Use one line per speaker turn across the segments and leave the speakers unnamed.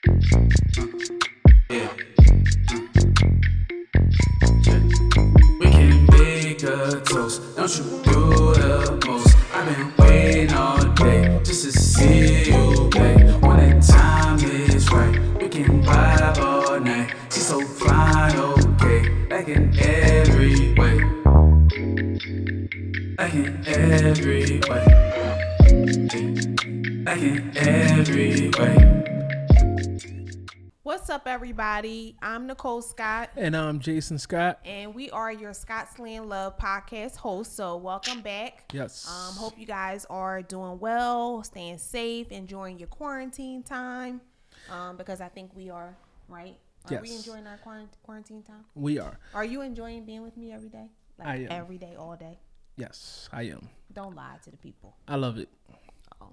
Yeah. We can make a toast. Don't you do the most. I've been waiting all day just to see you play. When the time is right, we can vibe all night. She's so fine, okay, like in every way. Like in every way. Like in every way.
What's up, everybody? I'm Nicole Scott,
And I'm Jason Scott.
and we are your Scottsland Love podcast hosts. So, welcome back.
Yes.
Hope you guys are doing well, staying safe, enjoying your quarantine time. Because I think we are, right? Are we
Yes.
enjoying our quarantine time?
We are.
Are you enjoying being with me every day? Like
I am.
every day, all day.
Yes, I am.
Don't lie to the people.
I love it.
Oh.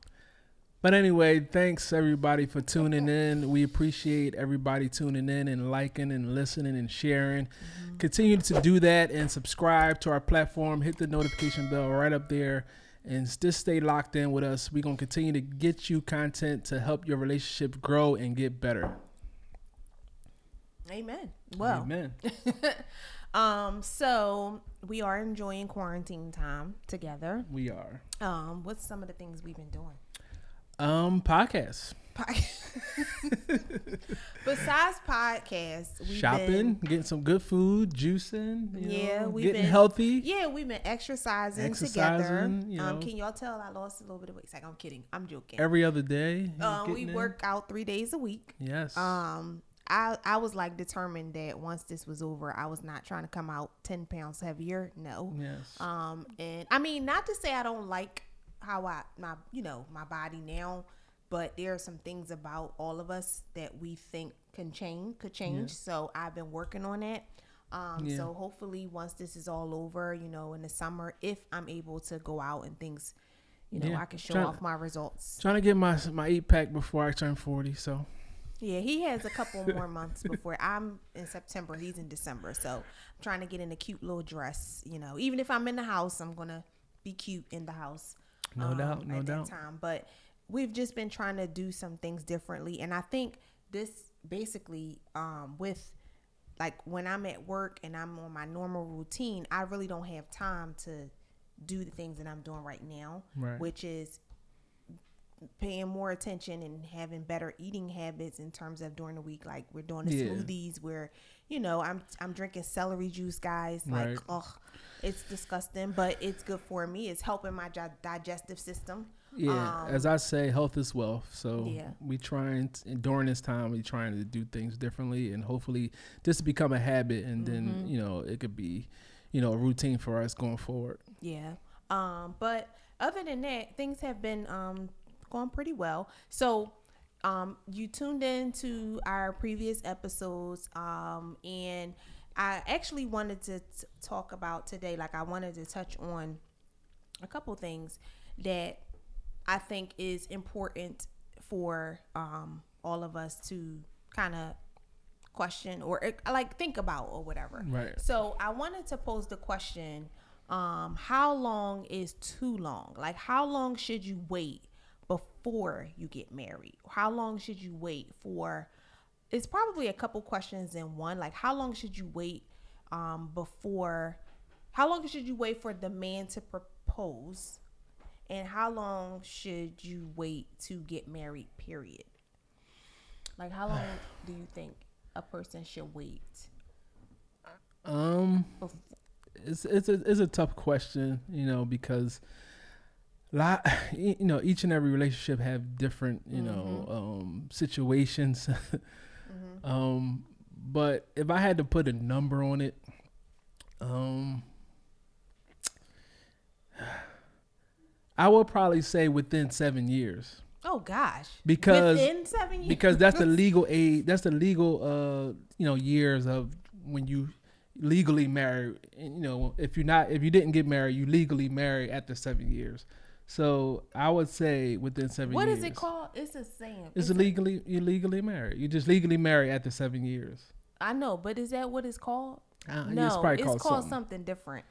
But anyway, thanks everybody for tuning in. We appreciate everybody tuning in and liking and listening and sharing. Continue to do that and subscribe to our platform. Hit the notification bell right up there and just stay locked in with us. We're going to continue to get you content to help your relationship grow and get better.
Amen. Well,
Amen.
so we are enjoying quarantine time together.
We are.
What's some of the things we've been doing?
Podcasts.
Besides podcasts, we've
Shopping,
been,
getting some good food, juicing,
we've
getting
been
healthy.
Yeah, we've been exercising together.
Exercising, you know.
Can y'all tell I lost a little bit of weight? It's like, I'm kidding. I'm joking.
Every other day.
We work out 3 days a week.
Yes.
I was like determined that once this was over, I was not trying to come out 10 pounds heavier. No.
Yes.
And I mean, not to say I don't like how my body now, but there are some things about all of us that we think could change.
Yeah.
So I've been working on that.
Yeah.
So hopefully once this is all over, in the summer, if I'm able to go out and things,
Yeah.
I can show off my results.
Trying to get my 8-pack before I turn 40. So
Yeah, he has a couple more months before. I'm in September. He's in December. So I'm trying to get in a cute little dress. Even if I'm in the house, I'm going to be cute in the house.
No doubt.
At that time. But we've just been trying to do some things differently. And I think this basically with like when I'm at work and I'm on my normal routine, I really don't have time to do the things that I'm doing right now,
Right.
which is paying more attention and having better eating habits in terms of during the week. Like we're doing the
Yeah.
smoothies where, I'm drinking celery juice, guys. Like,
Right.
it's disgusting, but it's good for me. It's helping my digestive system.
yeah, as I say, health is wealth. So
Yeah.
we during this time, we trying to do things differently and hopefully just become a habit. And then, it could be, a routine for us going forward.
Yeah. But other than that, things have been going pretty well. So you tuned in to our previous episodes, and I actually wanted to talk about today, like I wanted to touch on a couple things that I think is important for all of us to kind of question or like think about or whatever.
Right.
So I wanted to pose the question, how long is too long? Like how long should you wait before you get married? How long should you wait for? It's probably a couple questions in one. Like how long should you wait how long should you wait for the man to propose? And how long should you wait to get married, period? Like how long do you think a person should wait?
It's a tough question, because each and every relationship have different, situations. But if I had to put a number on it, I would probably say within 7 years.
Oh gosh.
Because
within 7 years.
Because that's the legal age. That's the legal years of when you legally marry. And, if you didn't get married, you legally marry after 7 years. So I would say within 7 years.
What is it called? It's a saying.
You're legally married. You just legally married after 7 years.
I know, but is that what it's called?
No, it's
called something different.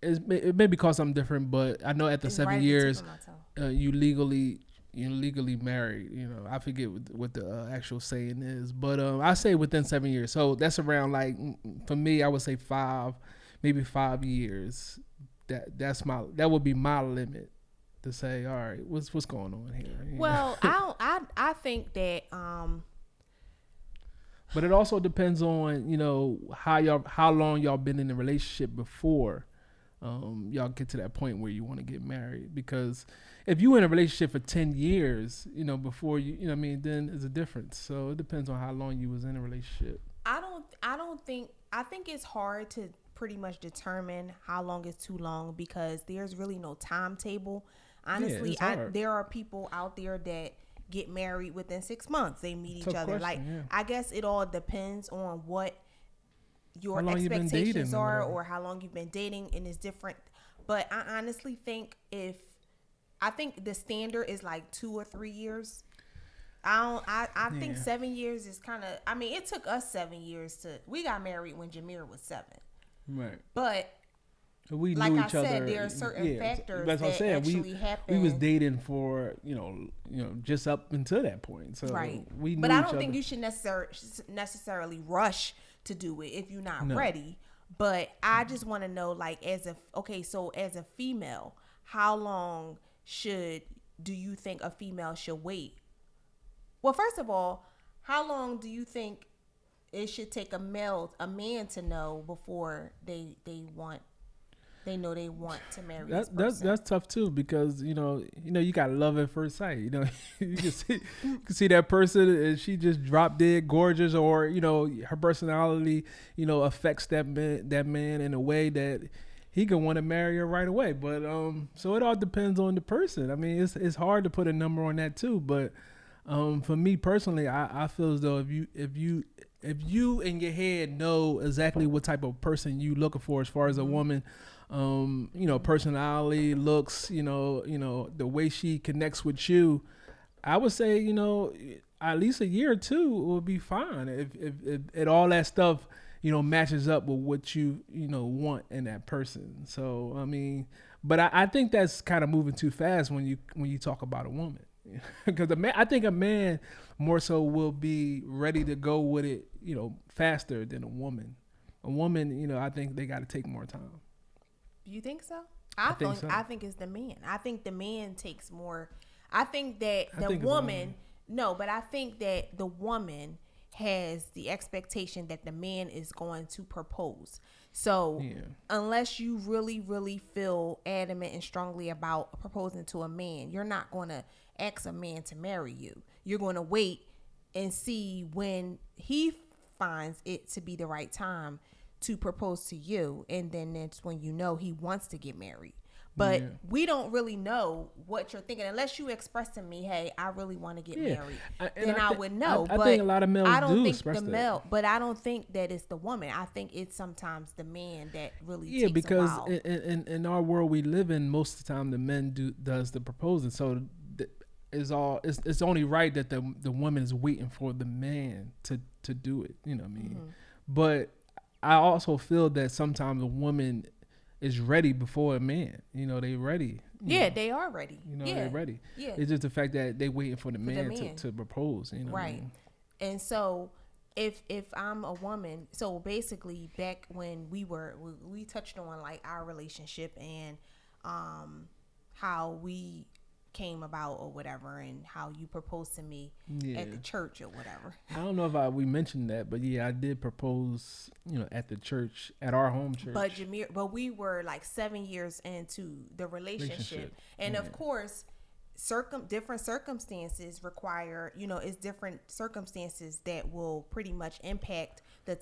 It may be called something different, but I know after 7 years, you legally, you're legally married. I forget what the actual saying is, but I say within 7 years. So that's around, like, for me, I would say maybe 5 years. That would be my limit to say, all right, what's going on here?
Well, I think that
but it also depends on how long y'all been in a relationship before y'all get to that point where you want to get married. Because if you in a relationship for 10 years, before then there's a difference. So it depends on how long you was in a relationship.
I think it's hard to pretty much determine how long is too long, because there's really no timetable. Honestly, there are people out there that get married within 6 months. They meet each other. I guess it all depends on what your expectations are, or how long you've been dating, and it's different. But I honestly think I think the standard is like 2 or 3 years. I think 7 years is kind of. I mean, it took us 7 years we got married when Jameer was 7.
Right.
But
we
like
knew
I
each
said,
other.
there are certain factors
that's what
that
I'm saying.
actually happen.
We was dating for just up until that point. So
right.
We knew
but I
each
don't think
other.
you should necessarily rush to do it if you're not ready. But I just want to know, like, so as a female, how long do you think a female should wait? Well, first of all, how long do you think it should take a man to know before they want to marry this person?
That's tough too, because you got love at first sight. You can see that person, and she just drop dead gorgeous, or her personality affects that man in a way that he can want to marry her right away. But so it all depends on the person. I mean, it's hard to put a number on that too. But for me personally, I feel as though if you in your head know exactly what type of person you looking for as far as a woman, personality, looks, the way she connects with you, I would say, at least a year or two will be fine if all that stuff, matches up with what you want in that person. So, I mean, but I think that's kind of moving too fast when you talk about a woman. Because I think a man more so will be ready to go with it, faster than a woman. A woman, I think they got to take more time.
You think so?
I think so.
I think it's the man. I think the man takes more. I think that the woman. No, but I think that the woman has the expectation that the man is going to propose. So unless you really, really feel adamant and strongly about proposing to a man, you're not going to ask a man to marry you. You're going to wait and see when he finds it to be the right time to propose to you, and then that's when he wants to get married. But we don't really know what you're thinking unless you express to me, "Hey, I really want to get married." Then I would know.
I think a lot of males express that.
But I don't think that it's the woman. I think it's sometimes the man that really takes
because
a while.
in our world we live in, most of the time the men does the proposing. So it's only right that the woman is waiting for the man to do it. You know what I mean? Mm-hmm. But I also feel that sometimes a woman is ready before a man. They ready.
They are ready.
They're ready. Yeah. It's just the fact that they waiting for the man to propose. Right.
What I mean? And so if I'm a woman, so basically back when we touched on like our relationship and how we came about or whatever, and how you proposed to me at the church or whatever.
I don't know if we mentioned that, but I did propose, at the church, at our home church.
But we were like 7 years into the relationship. And of course, different circumstances require, it's different circumstances that will pretty much impact the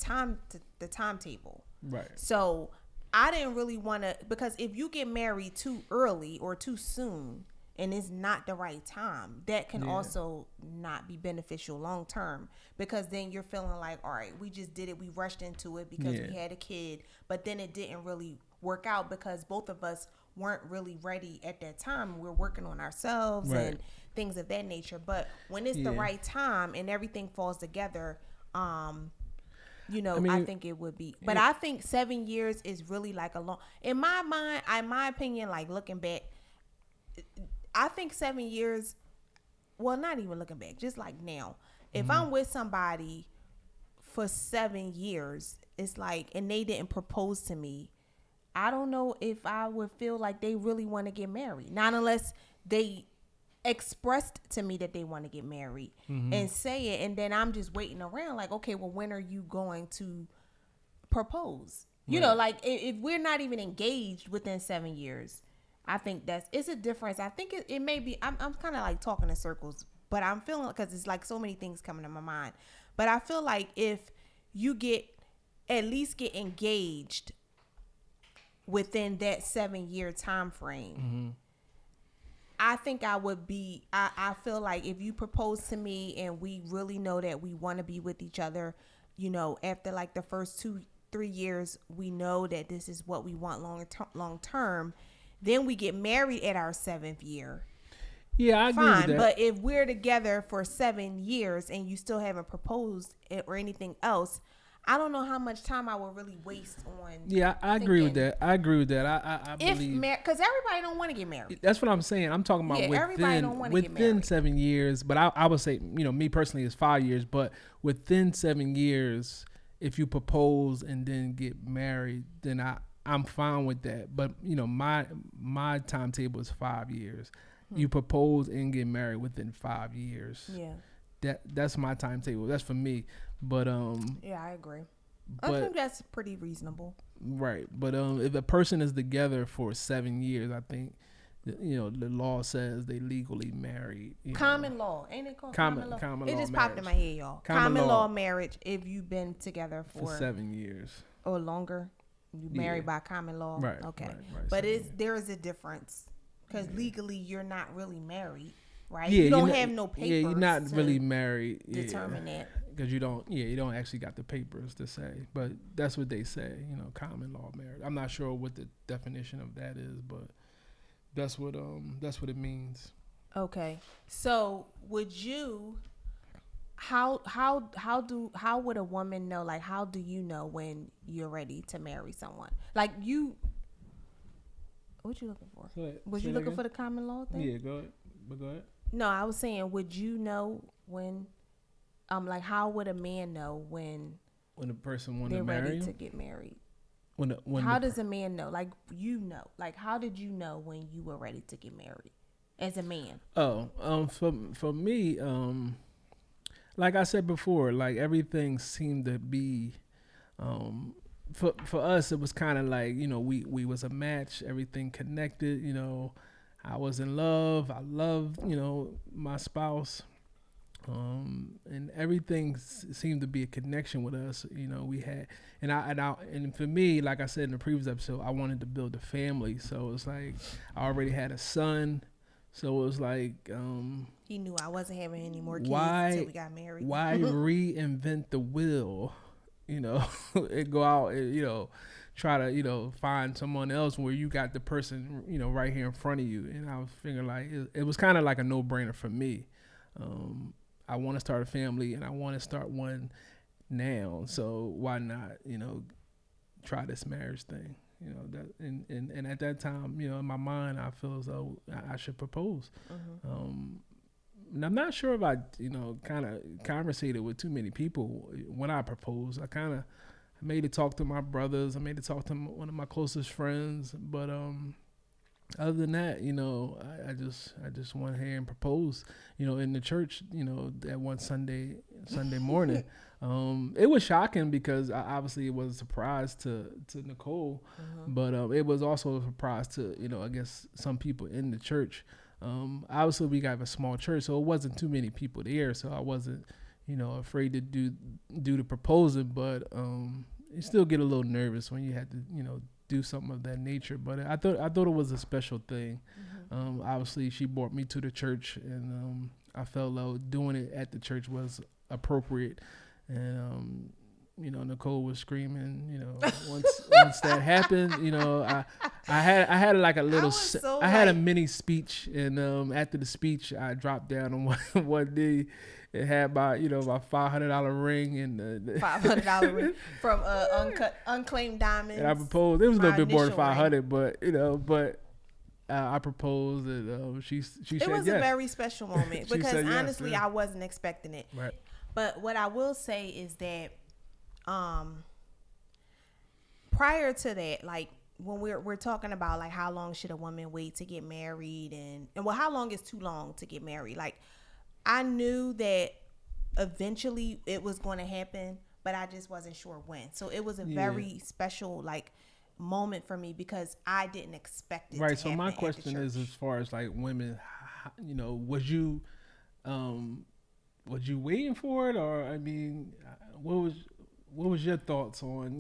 timetable.
Right.
So I didn't really want to, because if you get married too early or too soon, and it's not the right time, that can also not be beneficial long term, because then you're feeling like, all right, we just did it, we rushed into it because we had a kid, but then it didn't really work out because both of us weren't really ready at that time. We're working on ourselves and things of that nature. But when it's the right time and everything falls together, I think it would be. But I think 7 years is really like a long, in my mind, in my opinion, like looking back, I think 7 years well, not even looking back, just like now, if I'm with somebody for 7 years, it's like, and they didn't propose to me, I don't know if I would feel like they really want to get married. Not unless they expressed to me that they want to get married and say it, and then I'm just waiting around like, okay, well, when are you going to propose? You know, like if we're not even engaged within 7 years, I think it's a difference. I think it may be, I'm kind of like talking in circles, but I'm feeling, because it's like so many things coming to my mind, but I feel like if you at least get engaged within that 7 year time frame, I think I would be, I feel like if you propose to me and we really know that we want to be with each other, you know, after like the first 2-3 years, we know that this is what we want long term, then we get married at our 7th year.
Yeah, I agree with that.
But if we're together for 7 years and you still haven't proposed or anything else, I don't know how much time I would really waste on.
Yeah, I agree with that. I believe
because everybody don't want to get married.
That's what I'm saying. I'm talking about within 7 years. But I would say, you know, me personally is 5 years. But within 7 years, if you propose and then get married, then I'm fine with that. But you know, my timetable is 5 years. You propose and get married within 5 years.
Yeah.
That's my timetable. That's for me. But
yeah, I agree. I think that's pretty reasonable.
Right. But if a person is together for 7 years, I think you know the law says they legally married.
Common law, ain't it called common law?
Common
it
law
just
marriage.
Popped in my head, y'all. Common law marriage. If you've been together for
7 years
or longer, you married by common law.
Right.
Okay.
Right,
but there is a difference because legally you're not really married. Right?
Yeah,
you don't have no papers.
Yeah, you're not really married.
Determine that.
Because you don't actually got the papers to say. But that's what they say, you know, common law marriage. I'm not sure what the definition of that is, but that's what it means.
Okay. So would you how would a woman know, like how do you know when you're ready to marry someone? Like what you looking for? Was you looking for the common law thing?
Yeah, go ahead.
No, I was saying, would you know when, like, how would a man know when
a person want to marry?
They're ready to get married.
How
does a man know? Like, you know, like, how did you know when you were ready to get married as a man?
For me, like I said before, like everything seemed to be, for us, it was kind of like, you know, we was a match, everything connected, you know. I was in love. I loved, you know, my spouse, and everything seemed to be a connection with us. You know, we had, and for me, like I said in the previous episode, I wanted to build a family. So it's like I already had a son. So it was like,
he knew I wasn't having any more kids until we got married.
Why reinvent the wheel? You know, and go out and, you know, try to, you know, find someone else where you got the person, you know, right here in front of you. And I was figuring like it was kind of like a no-brainer for me. I want to start a family and I want to start one now. So why not, you know, try this marriage thing? You know, that and at that time, you know, in my mind, I feel as though I should propose. And I'm not sure if I, you know, kind of conversated with too many people when I proposed. I kind of made it talk to my brothers. I made it talk to one of my closest friends. But other than that, you know, I just went here and proposed, you know, in the church, you know, that one Sunday morning. It was shocking because obviously it was a surprise to Nicole, but it was also a surprise to, you know, I guess some people in the church. Obviously we got a small church, so it wasn't too many people there, so I wasn't, you know, afraid to do the proposing, but you still get a little nervous when you had to, you know, do something of that nature. But I thought it was a special thing. Obviously she brought me to the church, and I felt like doing it at the church was appropriate. And you know, Nicole was screaming, you know, once that happened, you know, I had like a little, I had a mini speech, and after the speech I dropped down on one knee. It had my $500 ring and the
$500 ring from unclaimed diamonds.
And I proposed. It was a little bit more than $500, but you know, but I proposed, and she said
It was
yes.
a very special moment
She
because
said yes,
honestly,
yeah.
I wasn't expecting it.
Right.
But what I will say is that, prior to that, like when we're talking about like how long should a woman wait to get married, and well, how long is too long to get married? Like, I knew that eventually it was going to happen, but I just wasn't sure when. So it was a very special like moment for me because I didn't expect it.
Right.
To
So
happen
my
at the
question is,
church.
as far as like women, was you waiting for it, or I mean, what was your thoughts on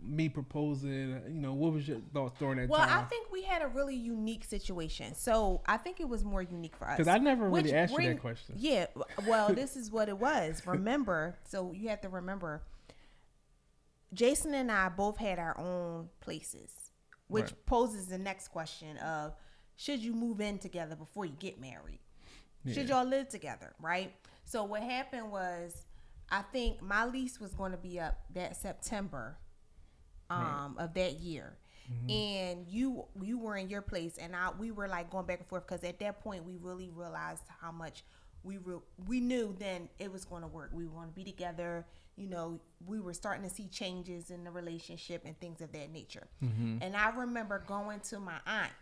me proposing? What was your thoughts during that
Well,
time?
I think we had a really unique situation. So I think it was more unique for us.
Because I never really
Which
asked you that question.
Yeah. Well, this is what it was. Remember, so you have to remember, Jason and I both had our own places, which
Right.
poses the next question of, should you move in together before you get married?
Yeah.
Should y'all live together, right? So what happened was, I think my lease was going to be up that September of that year.
Mm-hmm.
And you were in your place, and we were like going back and forth because at that point we really realized how much we knew then it was going to work. We were going to be together. We were starting to see changes in the relationship and things of that nature.
Mm-hmm.
And I remember going to my aunt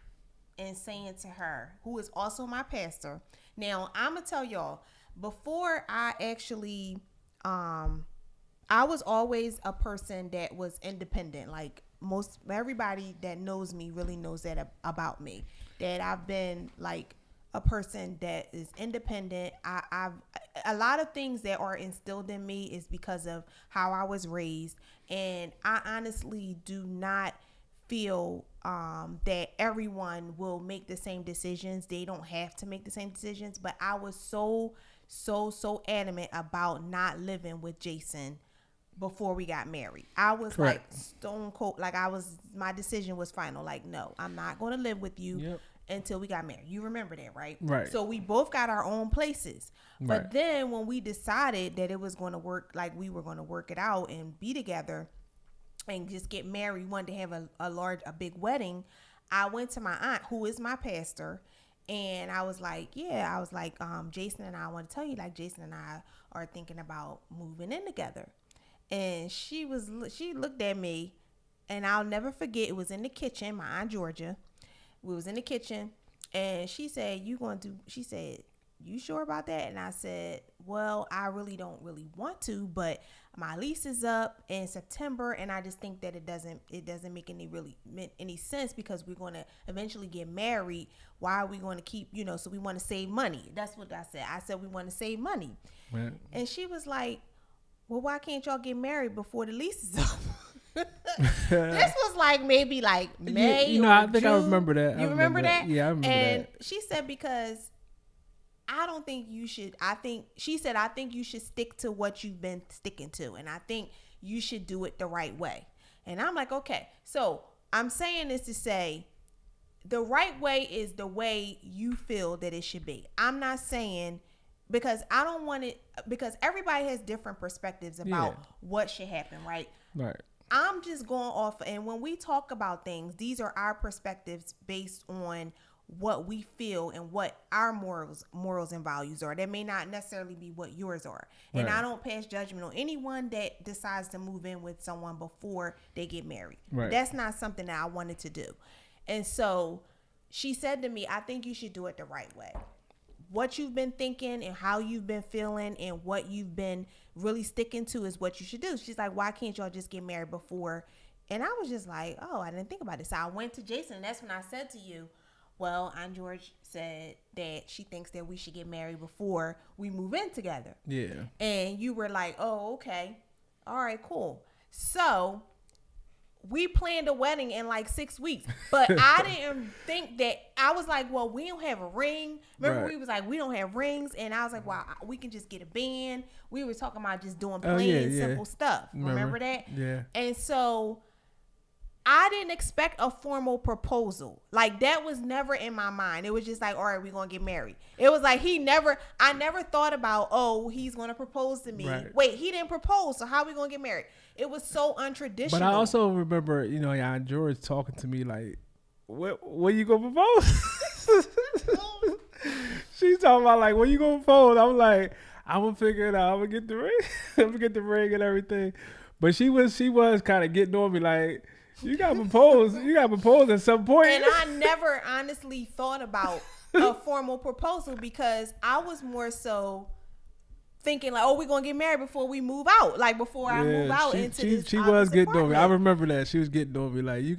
and saying to her, who is also my pastor. Now, I'm going to tell y'all, before I actually, I was always a person that was independent. Like everybody that knows me really knows that about me, that I've been like a person that is independent. I've a lot of things that are instilled in me is because of how I was raised. And I honestly do not feel that everyone will make the same decisions. They don't have to make the same decisions, but I was so adamant about not living with Jason before we got married. I was
Correct.
like stone cold, like my decision was final. Like, no, I'm not going to live with you
Yep.
until we got married. You remember that, right?
Right.
So we both got our own places. But
Right.
then when we decided that it was going to work, like we were going to work it out and be together and just get married, wanted to have a big wedding, I went to my aunt, who is my pastor, and I was like, Jason and I want to tell you, like, Jason and I are thinking about moving in together. And she looked at me, and I'll never forget, it was in the kitchen, my Aunt Georgia. We was in the kitchen, and she said, she said, you sure about that? And I said, well, I really don't really want to, but my lease is up in September, and I just think that it doesn't make any sense because we're going to eventually get married. Why are we going to keep, so we want to save money. That's what I said. I said we want to save money.
Right.
And she was like, well, why can't y'all get married before the lease is up? This was like maybe like May.
I
or
think I
June.
remember that.
You remember that?
Yeah, I remember
and
that.
she said, because I don't think you should. I think you should stick to what you've been sticking to. And I think you should do it the right way. And I'm like, okay. So I'm saying this to say the right way is the way you feel that it should be. I'm not saying, because I don't want it, because everybody has different perspectives about what should happen, right?
Right.
I'm just going off, and when we talk about things, these are our perspectives based on what we feel and what our morals and values are. That may not necessarily be what yours are. And
Right.
I don't pass judgment on anyone that decides to move in with someone before they get married.
Right.
That's not something that I wanted to do. And so she said to me, I think you should do it the right way. What you've been thinking and how you've been feeling and what you've been really sticking to is what you should do. She's like, why can't y'all just get married before? And I was just like, oh, I didn't think about this. So I went to Jason, and that's when I said to you, well, Aunt George said that she thinks that we should get married before we move in together.
Yeah.
And you were like, oh, okay. All right, cool. So we planned a wedding in like 6 weeks, but I didn't think that. I was like, well, we don't have a ring. Remember,
Right.
we was like, we don't have rings. And I was like, well, we can just get a band. We were talking about just doing
Oh,
plain,
yeah.
simple stuff. Remember that?
Yeah.
And so I didn't expect a formal proposal. Like, that was never in my mind. It was just like, all right, we're going to get married. It was like I never thought about, oh, he's going to propose to me.
Right.
Wait, he didn't propose, so how are we going to get married? It was so untraditional.
But I also remember, Aunt George talking to me like when you gonna propose? She's talking about like, when you gonna propose? I'm like, I'm gonna figure it out. I'm gonna get the ring. I'm gonna get the ring and everything. But she was kind of getting on me like, you gotta propose. You gotta propose at some point.
And I never honestly thought about a formal proposal because I was more so thinking like, oh, we're gonna get married before we move out. Like before I move out into this.
She was getting
apartment.
on me. I remember that. She was getting on me like, you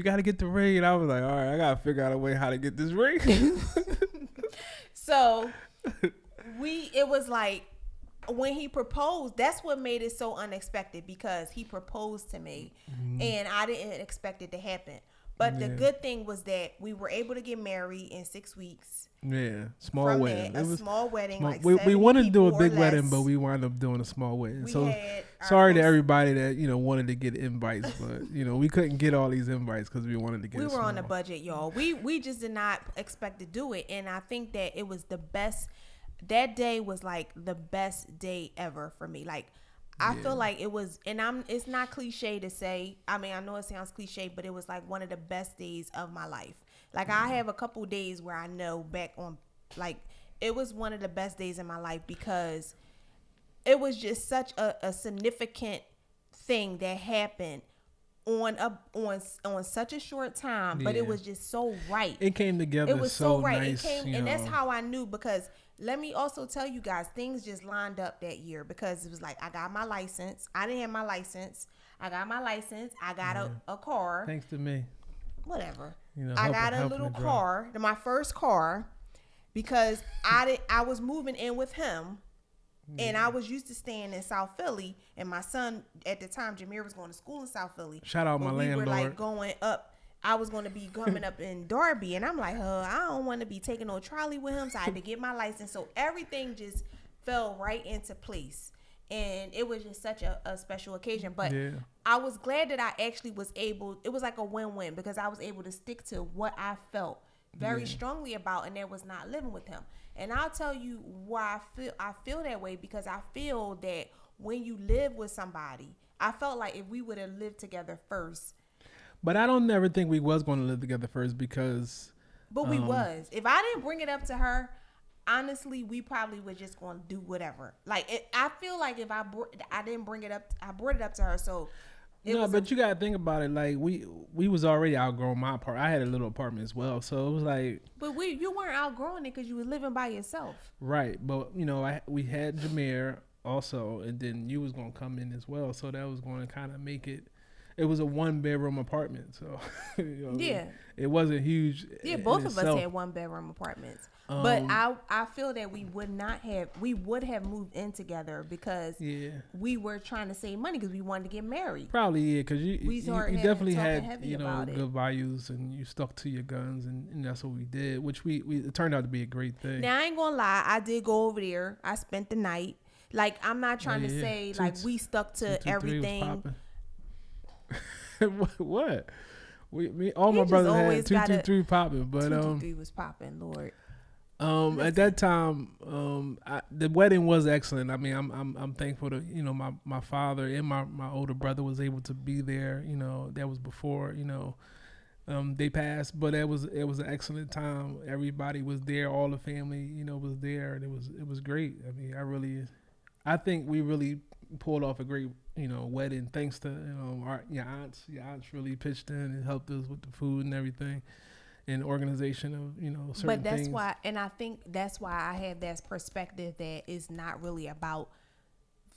got to get the ring. And I was like, all right, I gotta figure out a way how to get this ring.
So it was like, when he proposed, that's what made it so unexpected because he proposed to me and I didn't expect it to happen. But the good thing was that we were able to get married in 6 weeks.
Yeah, small wedding.
It was small wedding.
Small,
like
we wanted to do a big
less.
wedding, but we wound up doing a small wedding.
We
So
had our
sorry to
most-
everybody that wanted to get invites, but we couldn't get all these invites because we wanted to get.
We
it
were on a
small.
budget, y'all. We just did not expect to do it, and I think that it was the best. That day was like the best day ever for me. Like I feel like it was, and it's not cliche to say. I mean, I know it sounds cliche, but it was like one of the best days of my life. Like I have a couple days where I know back on, like it was one of the best days in my life because it was just such a significant thing that happened on such a short time, but it was just so right.
It came together.
It was
so
right.
nice,
It came, and that's how I knew because let me also tell you guys, things just lined up that year because it was like I got my license. I didn't have my license. I got my license. I got a car.
Thanks to me.
Whatever.
I
I got a little car, my first car, because I was moving in with him. And I was used to staying in South Philly, and my son at the time, Jameer, was going to school in South Philly.
Shout out my landlord.
We were like going up. I was going to be coming up in Darby, and I'm like, I don't want to be taking no trolley with him, so I had to get my license. So everything just fell right into place, and it was just such a special occasion. But I was glad that I actually was able. It was like a win-win because I was able to stick to what I felt very strongly about, and that was not living with him. And I'll tell you why I feel that way because I feel that when you live with somebody, I felt like if we would have lived together first.
But I don't never think we was going to live together first because.
But we was. If I didn't bring it up to her, honestly, we probably were just going to do whatever. Like I feel like if I didn't bring it up, I brought it up to her. So.
No, but you gotta think about it. Like we was already outgrowing my apartment. I had a little apartment as well, so it was like.
But you weren't outgrowing it because you were living by yourself.
Right, but we had Jameer also, and then you was gonna come in as well, so that was going to kind of make it. It was a 1-bedroom apartment, so it wasn't huge.
Yeah, both of us had 1-bedroom apartments. But I feel that we would have moved in together because we were trying to save money because we wanted to get married.
Probably, because you definitely had
good
values and you stuck to your guns and that's what we did, which it turned out to be a great thing.
Now I ain't gonna lie, I did go over there. I spent the night. Like I'm not trying to say we stuck to everything.
What? All my brothers had 223 popping, but
223 was popping, Lord.
At that time, the wedding was excellent. I mean, I'm thankful to my father and my older brother was able to be there. That was before they passed, but it was an excellent time. Everybody was there, all the family was there, and it was great. I mean, I think we really pulled off a great wedding thanks to your aunts. Your aunts really pitched in and helped us with the food and everything. And organization of certain
but that's
things.
why, and I think that's why I have that perspective that it's not really about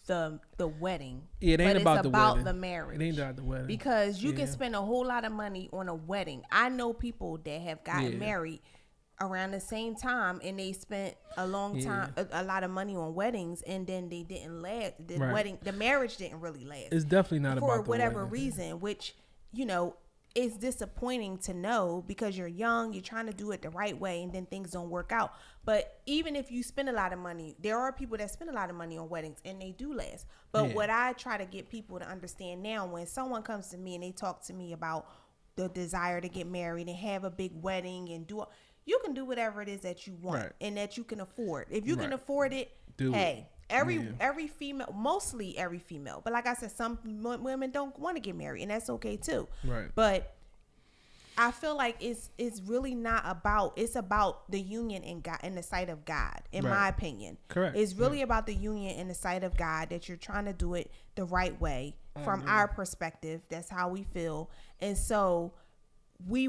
the wedding.
Yeah, it ain't about the wedding.
The marriage.
It ain't about the wedding
because you can spend a whole lot of money on a wedding. I know people that have gotten married around the same time and they spent a long time, a lot of money on weddings, and then they didn't last. The marriage didn't really last.
It's definitely not about the
whatever
wedding.
reason, which it's disappointing to know because you're young, you're trying to do it the right way, and then things don't work out. But even if you spend a lot of money, there are people that spend a lot of money on weddings and they do last. But what I try to get people to understand now, when someone comes to me and they talk to me about the desire to get married and have a big wedding and you can do whatever it is that you want and that you can afford. If you can afford it, every female, mostly every female, but like I said, some women don't want to get married, and that's okay too.
Right.
But I feel like it's really not about, it's about the union in God, in the sight of God, in
Right.
my opinion.
Correct.
It's really about the union in the sight of God, that you're trying to do it the right way from our perspective. That's how we feel. And so we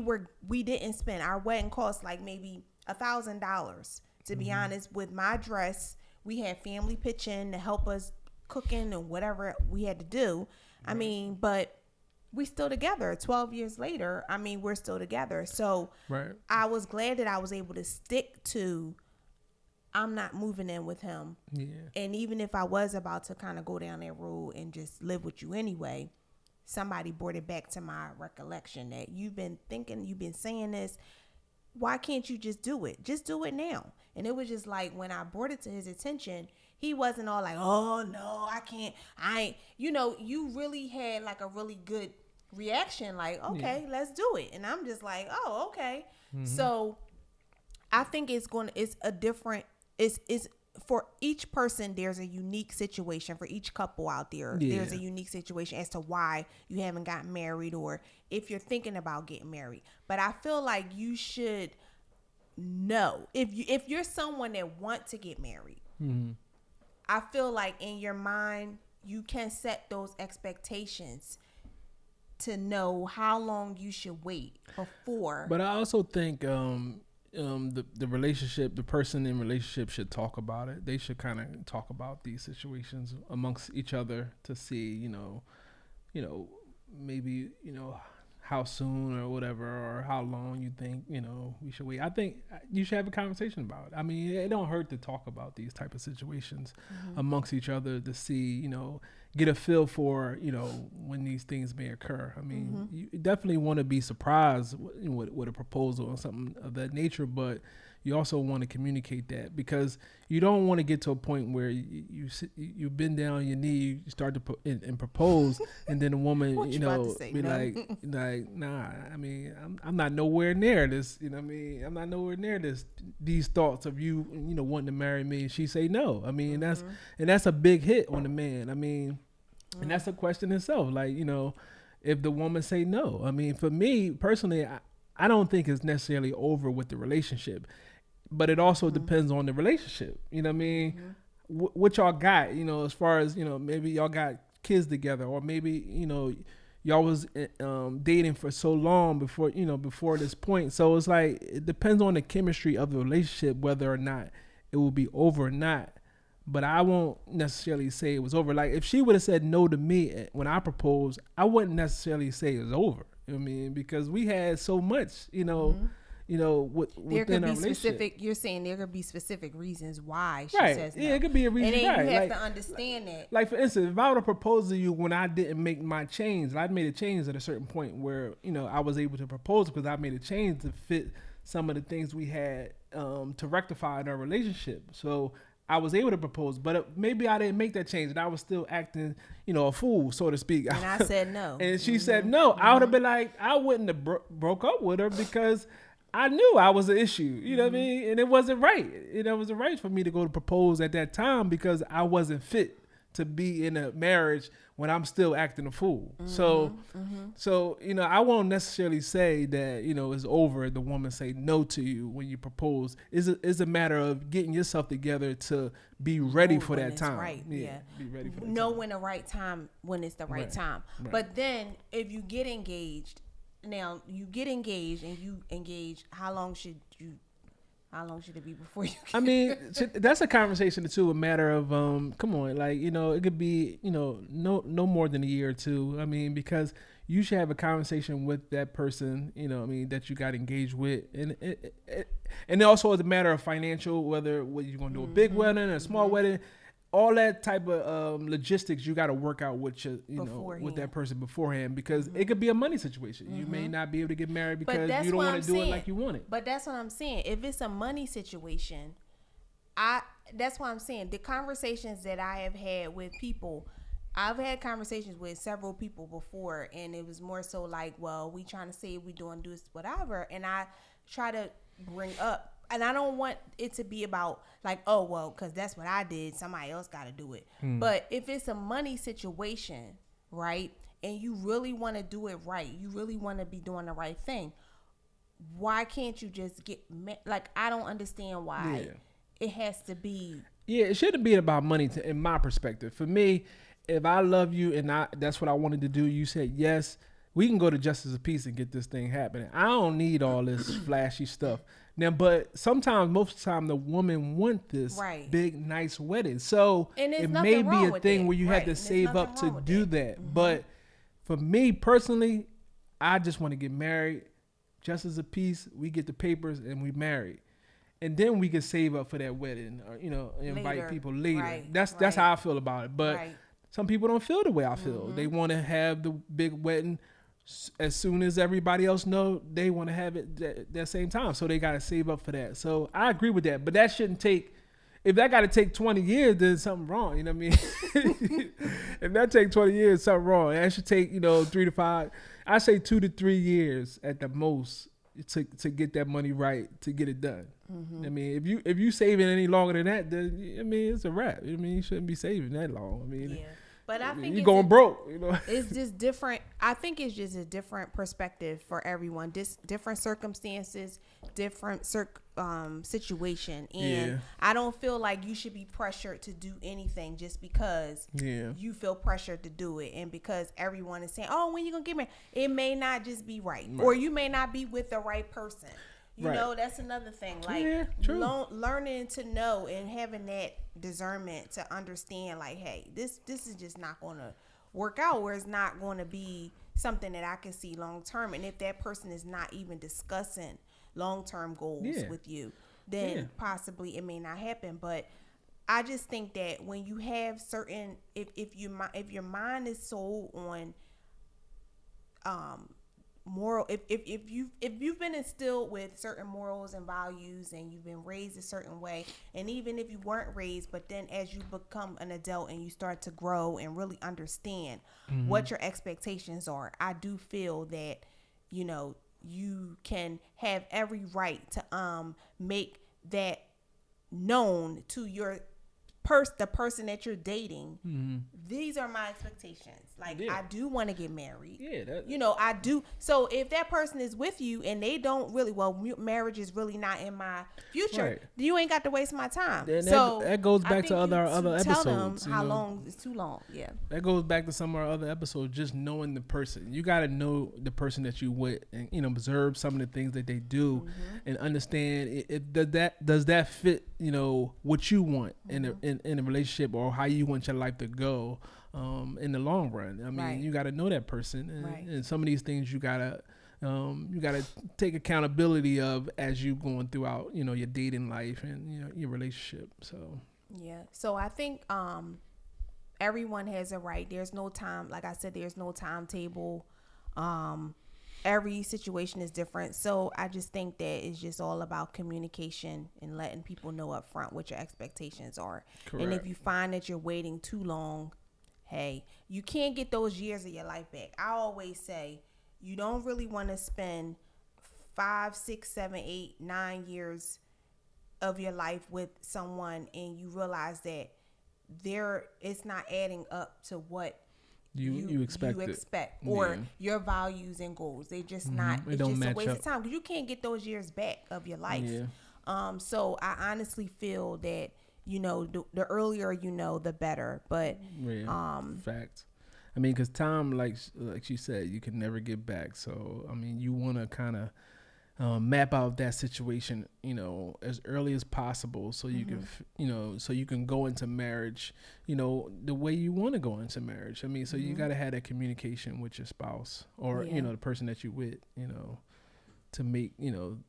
didn't spend, our wedding cost like maybe $1,000. To be honest, with my dress, we had family pitch in to help us cooking and whatever we had to do. I mean, but we still together 12 years later. I mean, we're still together. So
Right.
I was glad that I was able to stick to, I'm not moving in with him.
Yeah.
And even if I was about to kind of go down that road and just live with you anyway, somebody brought it back to my recollection that you've been thinking, you've been saying this. Why can't you just do it? Just do it now. And it was just like, when I brought it to his attention, he wasn't all like, oh no, I can't, I ain't, you really had like a really good reaction. Like, okay, let's do it. And I'm just like, oh, okay. So I think it's a different, it's for each person, there's a unique situation. For each couple out there, there's a unique situation as to why you haven't gotten married, or if you're thinking about getting married. But I feel like you should know, if you're someone that want to get married, I feel like in your mind you can set those expectations to know how long you should wait before.
But I also think the relationship, the person in relationship should talk about it. They should kind of talk about these situations amongst each other to see, maybe, how soon or whatever, or how long you think, we should wait. I think you should have a conversation about it. I mean, it don't hurt to talk about these type of situations amongst each other to see, get a feel for, when these things may occur. I mean, you definitely want to be surprised with a proposal or something of that nature, but you also want to communicate that, because you don't want to get to a point where you bend down on your knee, you start to and propose, and then the woman, be
no?
like, nah. I mean, I'm not nowhere near this. I'm not nowhere near this. These thoughts of you, wanting to marry me, and she say no. I mean, that's a big hit on the man. I mean, and that's a question itself. Like, if the woman say no. I mean, for me personally, I don't think it's necessarily over with the relationship. But it also depends on the relationship. You know what I mean? What y'all got, as far as, maybe y'all got kids together, or maybe, y'all was dating for so long before this point. So it's like, it depends on the chemistry of the relationship, whether or not it will be over or not. But I won't necessarily say it was over. Like, if she would have said no to me when I proposed, I wouldn't necessarily say it was over. You know what I mean? Because we had so much,
there could be specific. You're saying there could be specific reasons why she says no.
Yeah, it could be a reason.
And then you have
to
understand that.
Like, for instance, if I would have proposed to you when I didn't make my change, I made a change at a certain point where I was able to propose because I made a change to fit some of the things we had to rectify in our relationship. So I was able to propose, but maybe I didn't make that change, and I was still acting, a fool, so to speak.
And I said no.
And she said no. I would have been like, I wouldn't have broke up with her, because I knew I was an issue. You know what I mean? And it wasn't right. It wasn't right for me to go to propose at that time, because I wasn't fit to be in a marriage when I'm still acting a fool. So I won't necessarily say that, it's over. The woman say no to you when you propose. It's a matter of getting yourself together to be ready for that time.
Right. Yeah.
Be ready for that
know
time.
when the right time, when it's the right time.
Right.
But then if you get engaged, and you engage, how long should it be before you
I mean, that's a conversation too, a matter of come on, like, it could be, no more than a year or two. I mean, because you should have a conversation with that person, that you got engaged with, and also it's a matter of financial, whether you're gonna do a big wedding or a small wedding. All that type of logistics you got to work out with with that person beforehand, because it could be a money situation. You may not be able to get married because you don't want to do it like you want it.
But that's what I'm saying. If it's a money situation, that's what I'm saying. The conversations that I have had with people, I've had conversations with several people before, and it was more so like, well, we trying to say we doing this, whatever, and I try to bring up. And I don't want it to be about like, oh, well, because that's what I did, somebody else got to do it. But if it's a money situation, right, and you really want to do it right, you really want to be doing the right thing, why can't you just get like, I don't understand why it has to be.
Yeah, it shouldn't be about money in my perspective. For me, if I love you and that's what I wanted to do, you said yes, we can go to Justice of Peace and get this thing happening. I don't need all this flashy stuff. Now, but sometimes, most of the time, the woman want this big, nice wedding. So it may be a thing where you have to save up to do that. Mm-hmm. But for me personally, I just want to get married. Justice of Peace, we get the papers and we married. And then we can save up for that wedding, or, invite people later. Right. That's how I feel about it. But some people don't feel the way I feel. Mm-hmm. They want to have the big wedding as soon as everybody else know they want to have it that same time. So they got to save up for that. So I agree with that. But that shouldn't take, if that got to take 20 years, then something wrong. You know what I mean? If that take 20 years, something wrong. That should take, 3 to 5, I say 2 to 3 years at the most to get that money right, to get it done. Mm-hmm. I mean, if you save it any longer than that, then, it's a wrap. You shouldn't be saving that long.
But I think
you're going broke,
It's just different. I think it's just a different perspective for everyone. Different circumstances, different situation. And I don't feel like you should be pressured to do anything just because you feel pressured to do it. And because everyone is saying, oh, when you going to get married? It may not just be right. Or you may not be with the right person. You know, that's another thing. Like, learning to know and having that discernment to understand, like, hey, this is just not going to work out, or it's not going to be something that I can see long term. And if that person is not even discussing long term goals with you, then possibly it may not happen. But I just think that when you have certain, if your mind is sold on moral, if you've been instilled with certain morals and values, and you've been raised a certain way, and even if you weren't raised, but then as you become an adult and you start to grow and really understand what your expectations are, I do feel that you can have every right to make that known to the person that you're dating. These are my expectations. Like, I do want to get married. I do. So if that person is with you and they don't really, marriage is really not in my future, you ain't got to waste my time.
And so that goes back to other episodes.
Tell them how long is too long. Yeah. That
goes back to some of our other episodes. Just knowing the person. You got to know the person that you with, and observe some of the things that they do, and understand does that fit what you want in a relationship, or how you want your life to go in the long run. I mean, you got to know that person, and some of these things you gotta take accountability of as you going throughout your dating life and your relationship.
So I think everyone has a right. There's no time, like I said, there's no timetable. Every situation is different. So I just think that it's just all about communication and letting people know up front what your expectations are. Correct. And if you find that you're waiting too long, hey, you can't get those years of your life back. I always say you don't really want to spend 5, 6, 7, 8, 9 years of your life with someone and you realize that it's not adding up to what you expect or your values and goals. They just not. It's just a waste of time, because you can't get those years back of your life. So I honestly feel that the earlier the better. But
fact. I mean, because time, like you said, you can never get back. So I mean, you want to kind of map out that situation, as early as possible, so you can, so you can go into marriage, the way you want to go into marriage. I mean, so you got to have that communication with your spouse, or the person that you with, to make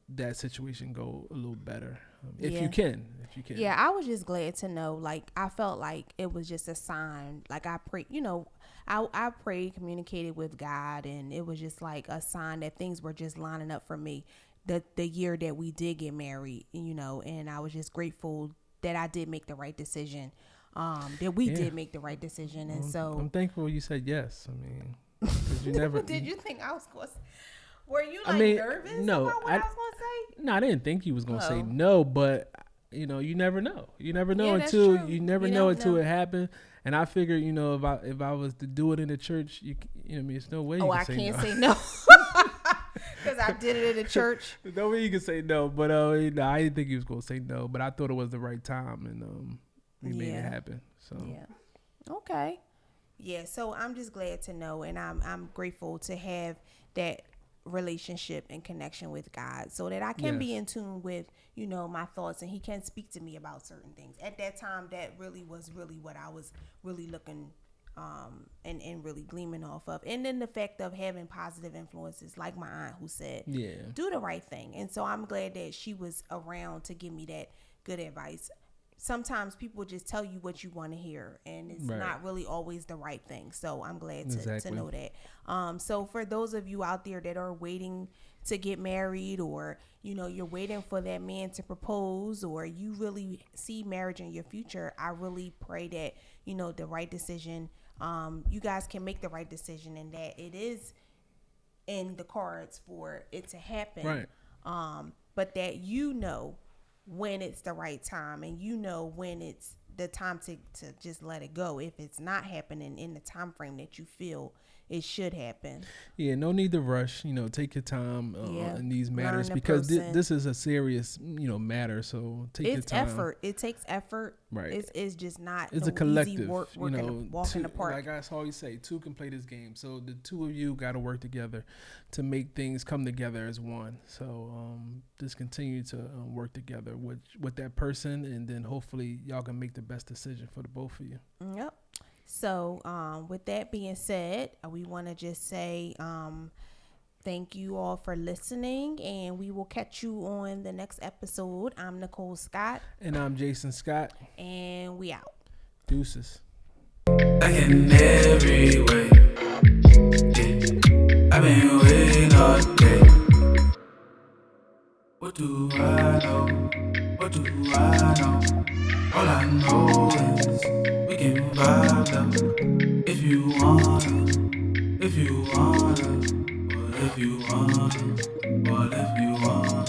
that situation go a little better, if you can.
Yeah, I was just glad to know. Like, I felt like it was just a sign. Like, I pray, I prayed, communicated with God, and it was just like a sign that things were just lining up for me. The year that we did get married, and I was just grateful that I did make the right decision. That we did make the right decision, and so
I'm thankful you said yes. I mean, 'cause you never
did you think I was going to? Were you nervous about what I was going to say?
No, I didn't think you was going to say no, but you never know. You never know until it happened. And I figured, if I was to do it in the church, it's no way.
I can't say no. Because I did it in the church.
No way you can say no, but I didn't think he was gonna say no, but I thought it was the right time, and we made it happen. So
yeah, okay, yeah. So I'm just glad to know, and I'm grateful to have that relationship and connection with God, so that I can be in tune with my thoughts, and He can speak to me about certain things. At that time, that really was what I was really looking. And really gleaming off of, and then the fact of having positive influences like my aunt who said, do the right thing. And so I'm glad that she was around to give me that good advice. Sometimes people just tell you what you want to hear, and it's not really always the right thing. So I'm glad to know that. So for those of you out there that are waiting to get married, or you're waiting for that man to propose, or you really see marriage in your future, I really pray that the right decision, you guys can make the right decision, and that it is in the cards for it to happen.
Right.
But that when it's the right time, and when it's the time to just let it go if it's not happening in the time frame that you feel it should happen.
Yeah, no need to rush. Take your time in these matters, because this is a serious matter. So take your time. It's
effort. It takes effort.
Right.
It's just not.
It's a collective.
Easy walk in the park.
Like I always say, two can play this game. So the two of you got to work together to make things come together as one. So just continue to work together with that person, and then hopefully y'all can make the best decision for the both of you.
Yep. So with that being said, we want to just say thank you all for listening, and we will catch you on the next episode. I'm Nicole Scott.
And I'm Jason Scott.
And we out.
Deuces.
Like in every way, yeah. I've been waiting all day. What do I know? What do I know? All I know is we can vibe now. If you wanna, what if you wanna, what if you wanna.